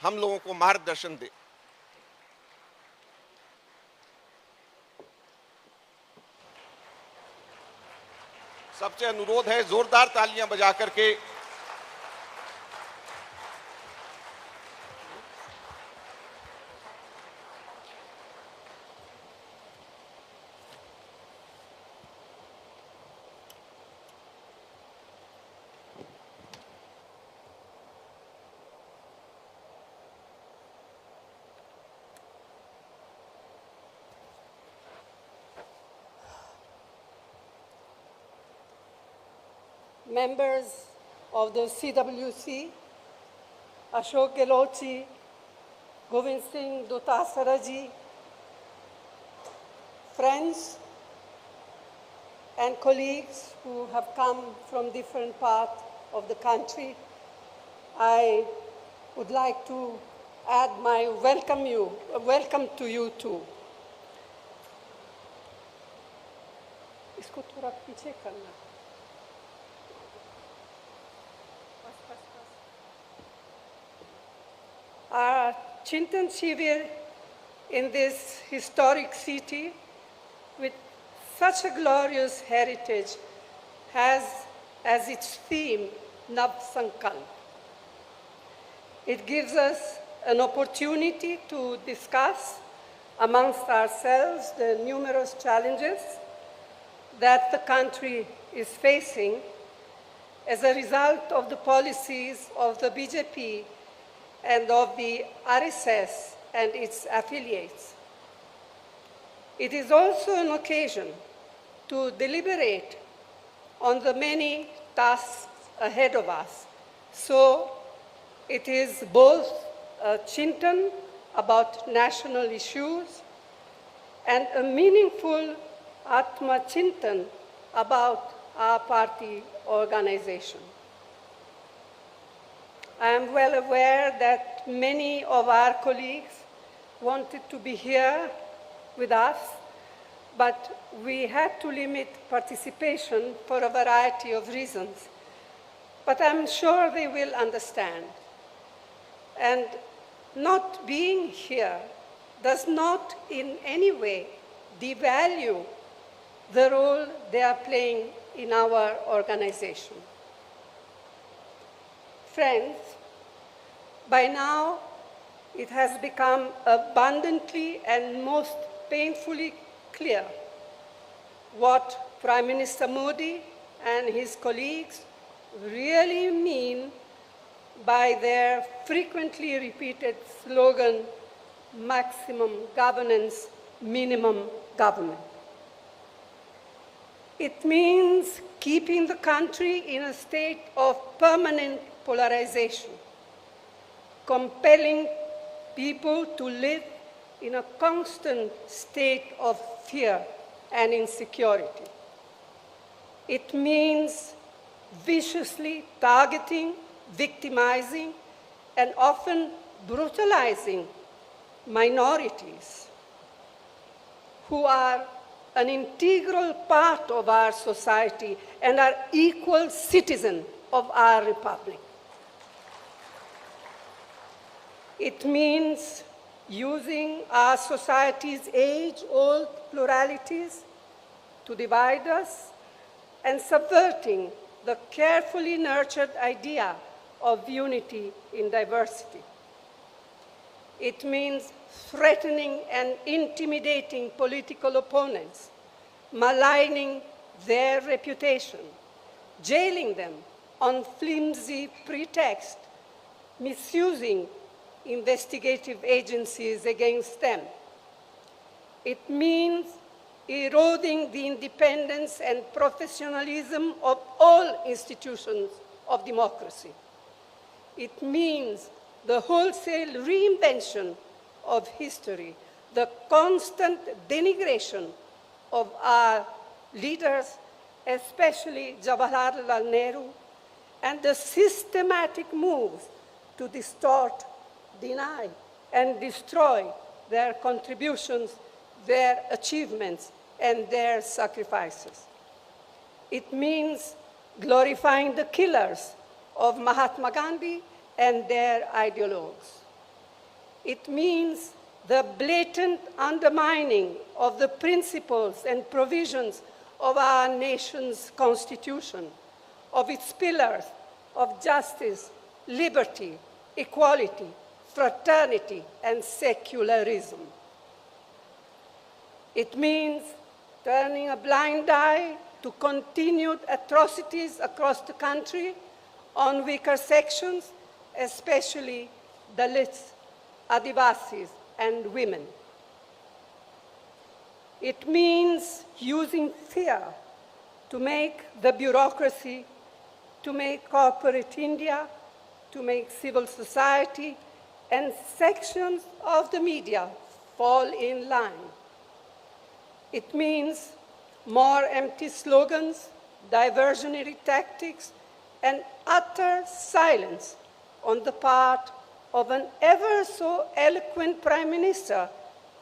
हम लोगों को मार्गदर्शन दे। सबसे अनुरोध है जोरदार तालियां बजा करके members of the CWC, Ashok Gehlot, Govind Singh Dotasara ji, friends and colleagues who have come from different parts of the country, I would like to add my welcome to you too. इसको थोड़ा पीछे करना। Our Chintan Shivir in this historic city with such a glorious heritage has as its theme Nav Sankalp. It gives us an opportunity to discuss amongst ourselves the numerous challenges that the country is facing as a result of the policies of the BJP and of the RSS and its affiliates. It is also an occasion to deliberate on the many tasks ahead of us. So it is both a Chintan about national issues and a meaningful Atma Chintan about our party organization. I am well aware that many of our colleagues wanted to be here with us, but we had to limit participation for a variety of reasons. But I'm sure they will understand. And not being here does not in any way devalue the role they are playing in our organization. Friends, by now it has become abundantly and most painfully clear what Prime Minister Modi and his colleagues really mean by their frequently repeated slogan, maximum governance, minimum government. It means keeping the country in a state of permanent polarization, compelling people to live in a constant state of fear and insecurity. It means viciously targeting, victimizing, and often brutalizing minorities who are an integral part of our society and are equal citizens of our republic. It means using our society's age-old pluralities to divide us and subverting the carefully nurtured idea of unity in diversity. It means threatening and intimidating political opponents, maligning their reputation, jailing them on flimsy pretext, misusing investigative agencies against them. It means eroding the independence and professionalism of all institutions of democracy. It means the wholesale reinvention of history, the constant denigration of our leaders, especially Jawaharlal Nehru, and the systematic moves to distort, deny, and destroy their contributions, their achievements, and their sacrifices. It means glorifying the killers of Mahatma Gandhi and their ideologues. It means the blatant undermining of the principles and provisions of our nation's constitution, of its pillars of justice, liberty, equality, fraternity, and secularism. It means turning a blind eye to continued atrocities across the country on weaker sections, especially Dalits, Adivasis, and women. It means using fear to make the bureaucracy, to make corporate India, to make civil society and sections of the media fall in line. It means more empty slogans, diversionary tactics, and utter silence on the part of an ever so eloquent Prime Minister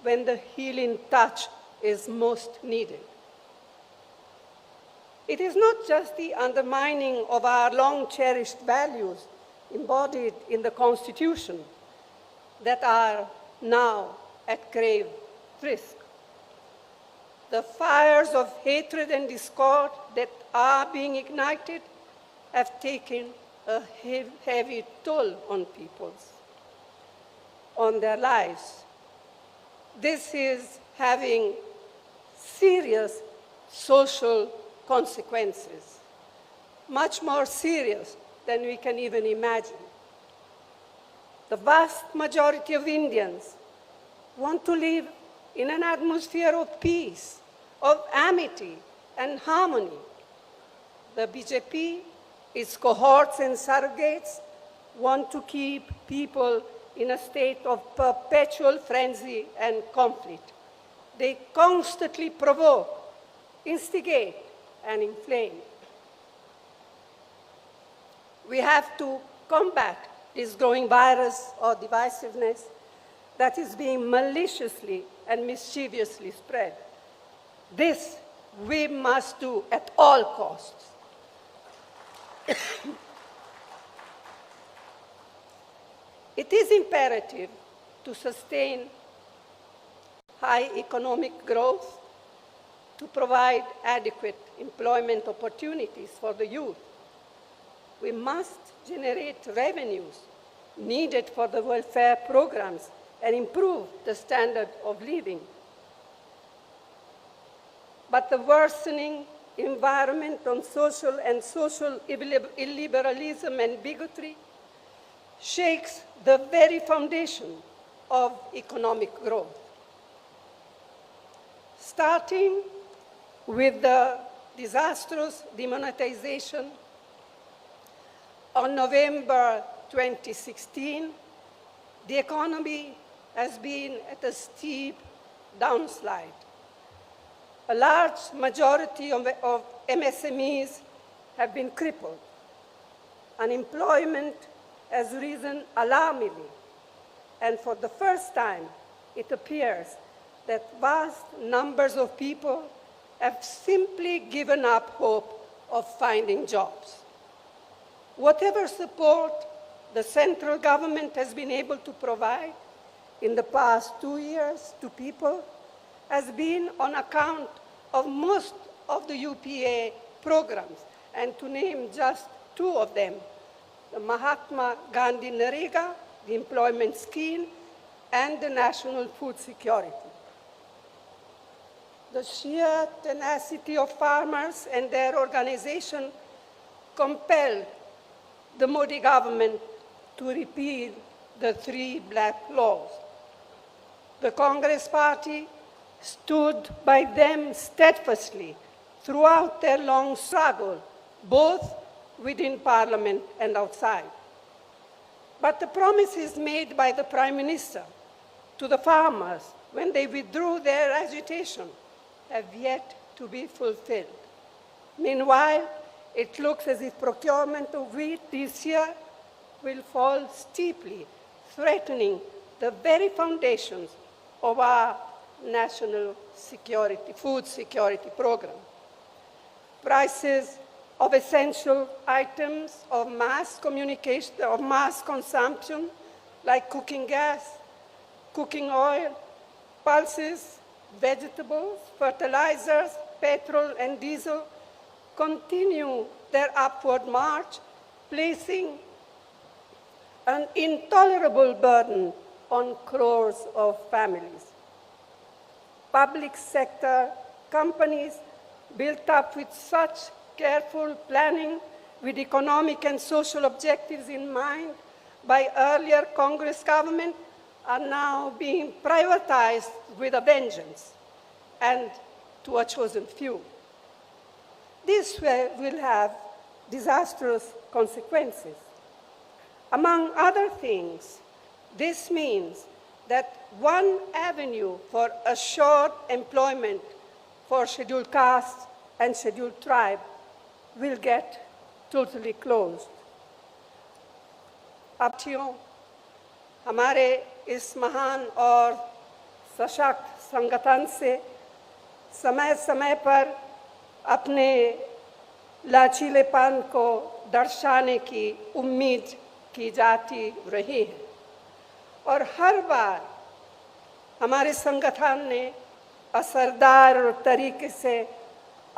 when the healing touch is most needed. It is not just the undermining of our long-cherished values embodied in the Constitution that are now at grave risk. The fires of hatred and discord that are being ignited have taken a heavy toll on their lives. This is having serious social consequences, much more serious than we can even imagine. The vast majority of Indians want to live in an atmosphere of peace, of amity and harmony. The BJP, its cohorts and surrogates, want to keep people in a state of perpetual frenzy and conflict. They constantly provoke, instigate, and inflame. We have to combat this growing virus of divisiveness that is being maliciously and mischievously spread. This we must do at all costs. It is imperative to sustain high economic growth, to provide adequate employment opportunities for the youth. We must generate revenues needed for the welfare programs and improve the standard of living. But the worsening environment on social illiberalism and bigotry shakes the very foundation of economic growth. Starting with the disastrous demonetization on November 2016, the economy has been at a steep downslide. A large majority of MSMEs have been crippled. Unemployment has risen alarmingly, and for the first time, it appears that vast numbers of people have simply given up hope of finding jobs. Whatever support the central government has been able to provide in the past 2 years to people has been on account of most of the UPA programs, and to name just two of them, the Mahatma Gandhi Narega, the employment scheme, and the national food security. The sheer tenacity of farmers and their organization compelled the Modi government to repeal the 3 black laws. The Congress Party stood by them steadfastly throughout their long struggle, both within Parliament and outside. But the promises made by the Prime Minister to the farmers when they withdrew their agitation have yet to be fulfilled. Meanwhile, it looks as if procurement of wheat this year will fall steeply, threatening the very foundations of our national security, food security program. Prices of essential items of mass communication, of mass consumption, like cooking gas, cooking oil, pulses, vegetables, fertilizers, petrol and diesel continue their upward march, placing an intolerable burden on crores of families. Public sector companies built up with such careful planning with economic and social objectives in mind by earlier Congress government are now being privatized with a vengeance and to a chosen few. This will have disastrous consequences. Among other things, this means that one avenue for assured employment for scheduled castes and scheduled tribe will get totally closed. साथियों, हमारे इस महान और सशक्त संगठन से समय समय पर अपने लचीलेपन को दर्शाने की उम्मीद की जाती रही है और हर बार हमारे संगठन ने असरदार तरीके से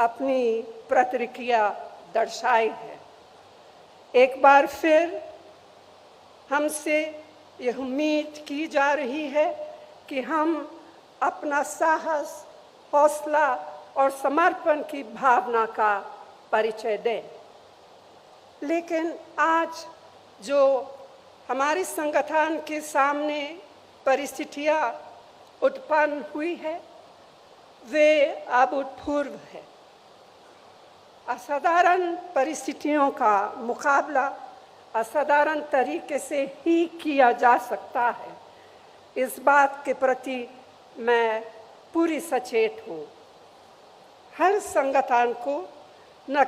अपनी प्रतिक्रिया दर्शाई है। एक बार फिर हमसे यह उम्मीद की जा रही है कि हम अपना साहस, हौसला और समर्पण की भावना का परिचय दें। लेकिन आज जो हमारे संगठन के सामने परिस्थितियां उत्पन्न हुई है, वे अभूतपूर्व है। असाधारण परिस्थितियों का मुकाबला असाधारण तरीके से ही किया जा सकता है, इस बात के प्रति मैं पूरी सचेत हूँ। हर संगठन को न